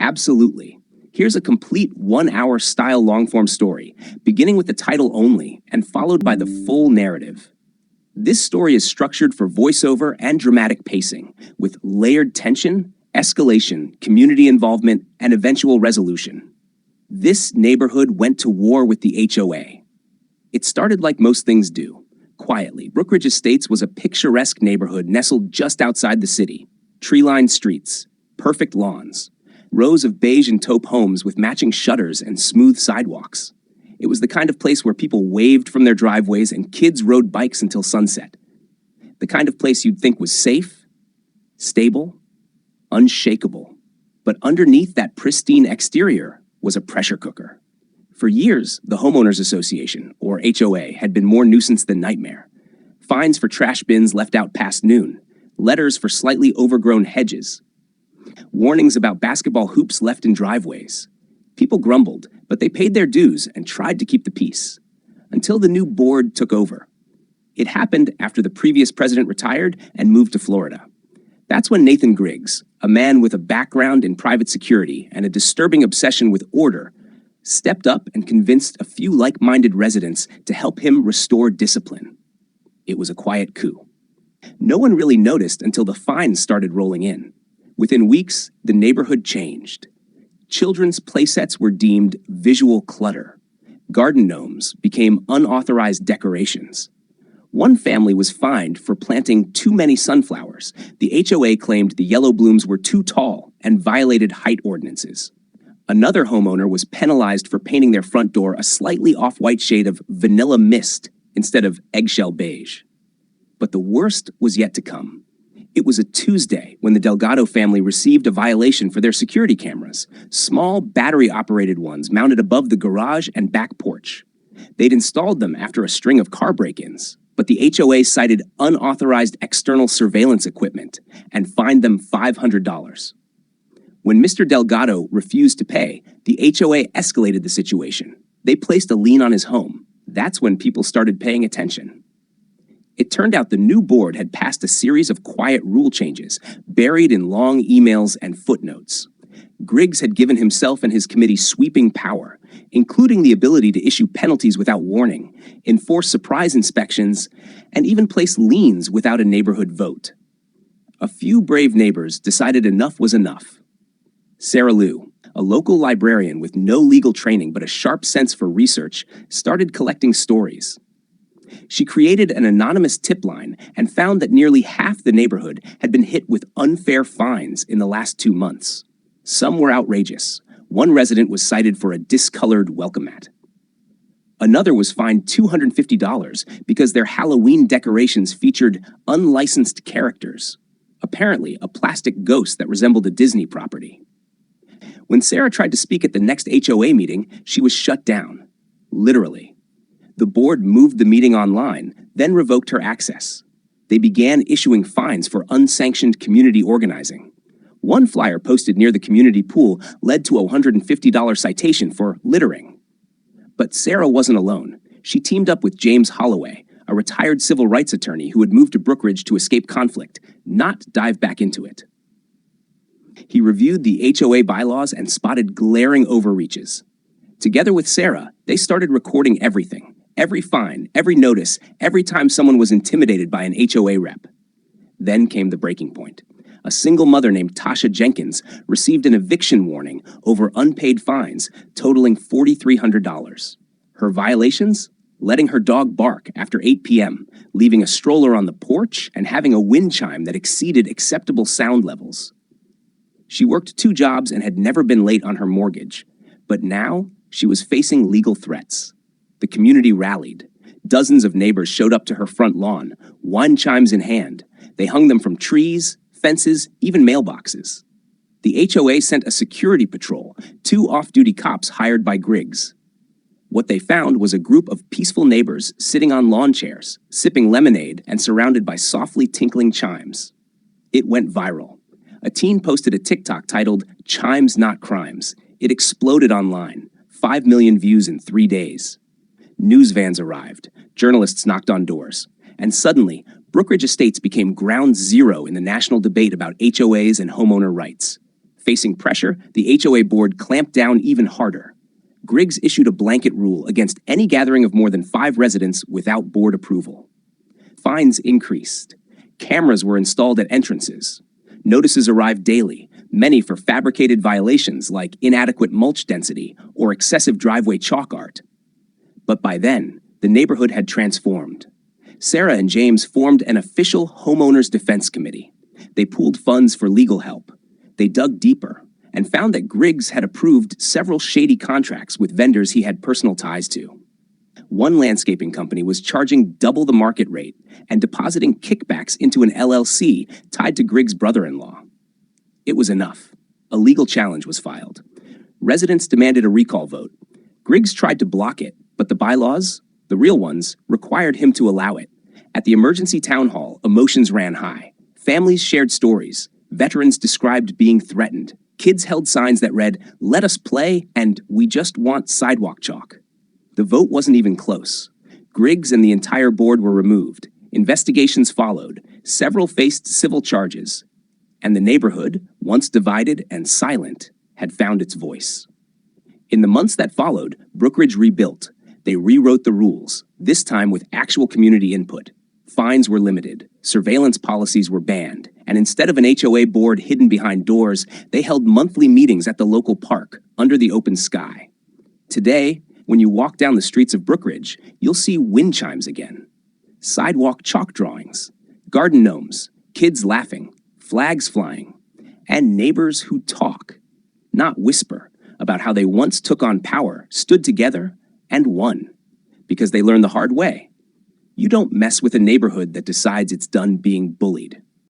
Absolutely. Here's a complete 1-hour style long-form story, beginning with the title only and followed by the full narrative. This story is structured for voiceover and dramatic pacing, with layered tension, escalation, community involvement, and eventual resolution. This neighborhood went to war with the HOA. It started like most things do, quietly. Brookridge Estates was a picturesque neighborhood nestled just outside the city. Tree-lined streets, perfect lawns, rows of beige and taupe homes with matching shutters and smooth sidewalks. It was the kind of place where people waved from their driveways and kids rode bikes until sunset. The kind of place you'd think was safe, stable, unshakable. But underneath that pristine exterior was a pressure cooker. For years, the Homeowners Association, or HOA, had been more nuisance than nightmare. Fines for trash bins left out past noon, letters for slightly overgrown hedges, warnings about basketball hoops left in driveways. People grumbled, but they paid their dues and tried to keep the peace. Until the new board took over. It happened after the previous president retired and moved to Florida. That's when Nathan Griggs, a man with a background in private security and a disturbing obsession with order, stepped up and convinced a few like-minded residents to help him restore discipline. It was a quiet coup. No one really noticed until the fines started rolling in. Within weeks, the neighborhood changed. Children's playsets were deemed visual clutter. Garden gnomes became unauthorized decorations. One family was fined for planting too many sunflowers. The HOA claimed the yellow blooms were too tall and violated height ordinances. Another homeowner was penalized for painting their front door a slightly off-white shade of vanilla mist instead of eggshell beige. But the worst was yet to come. It was a Tuesday when the Delgado family received a violation for their security cameras, small battery-operated ones mounted above the garage and back porch. They'd installed them after a string of car break-ins, but the HOA cited unauthorized external surveillance equipment and fined them $500. When Mr. Delgado refused to pay, the HOA escalated the situation. They placed a lien on his home. That's when people started paying attention. It turned out the new board had passed a series of quiet rule changes, buried in long emails and footnotes. Griggs had given himself and his committee sweeping power, including the ability to issue penalties without warning, enforce surprise inspections, and even place liens without a neighborhood vote. A few brave neighbors decided enough was enough. Sarah Lou, a local librarian with no legal training but a sharp sense for research, started collecting stories. She created an anonymous tip line and found that nearly half the neighborhood had been hit with unfair fines in the last 2 months. Some were outrageous. One resident was cited for a discolored welcome mat. Another was fined $250 because their Halloween decorations featured unlicensed characters, apparently a plastic ghost that resembled a Disney property. When Sarah tried to speak at the next HOA meeting, she was shut down, literally. The board moved the meeting online, then revoked her access. They began issuing fines for unsanctioned community organizing. One flyer posted near the community pool led to a $150 citation for littering. But Sarah wasn't alone. She teamed up with James Holloway, a retired civil rights attorney who had moved to Brookridge to escape conflict, not dive back into it. He reviewed the HOA bylaws and spotted glaring overreaches. Together with Sarah, they started recording everything. Every fine, every notice, every time someone was intimidated by an HOA rep. Then came the breaking point. A single mother named Tasha Jenkins received an eviction warning over unpaid fines totaling $4,300. Her violations? Letting her dog bark after 8 p.m., leaving a stroller on the porch, and having a wind chime that exceeded acceptable sound levels. She worked 2 jobs and had never been late on her mortgage, but now she was facing legal threats. The community rallied. Dozens of neighbors showed up to her front lawn, wind chimes in hand. They hung them from trees, fences, even mailboxes. The HOA sent a security patrol, 2 off-duty cops hired by Griggs. What they found was a group of peaceful neighbors sitting on lawn chairs, sipping lemonade, and surrounded by softly tinkling chimes. It went viral. A teen posted a TikTok titled, "Chimes Not Crimes." It exploded online. 5 million views in 3 days. News vans arrived, journalists knocked on doors, and suddenly, Brookridge Estates became ground zero in the national debate about HOAs and homeowner rights. Facing pressure, the HOA board clamped down even harder. Griggs issued a blanket rule against any gathering of more than 5 residents without board approval. Fines increased. Cameras were installed at entrances. Notices arrived daily, many for fabricated violations like inadequate mulch density or excessive driveway chalk art. But by then, the neighborhood had transformed. Sarah and James formed an official homeowners defense committee. They pooled funds for legal help. They dug deeper and found that Griggs had approved several shady contracts with vendors he had personal ties to. One landscaping company was charging double the market rate and depositing kickbacks into an LLC tied to Griggs' brother-in-law. It was enough. A legal challenge was filed. Residents demanded a recall vote. Griggs tried to block it, but the bylaws, the real ones, required him to allow it. At the emergency town hall, emotions ran high. Families shared stories. Veterans described being threatened. Kids held signs that read, "Let us play," and "We just want sidewalk chalk." The vote wasn't even close. Griggs and the entire board were removed. Investigations followed. Several faced civil charges. And the neighborhood, once divided and silent, had found its voice. In the months that followed, Brookridge rebuilt. They rewrote the rules, this time with actual community input. Fines were limited, surveillance policies were banned, and instead of an HOA board hidden behind doors, they held monthly meetings at the local park, under the open sky. Today, when you walk down the streets of Brookridge, you'll see wind chimes again. Sidewalk chalk drawings, garden gnomes, kids laughing, flags flying, and neighbors who talk, not whisper, about how they once took on power, stood together, and won. Because they learned the hard way. You don't mess with a neighborhood that decides it's done being bullied.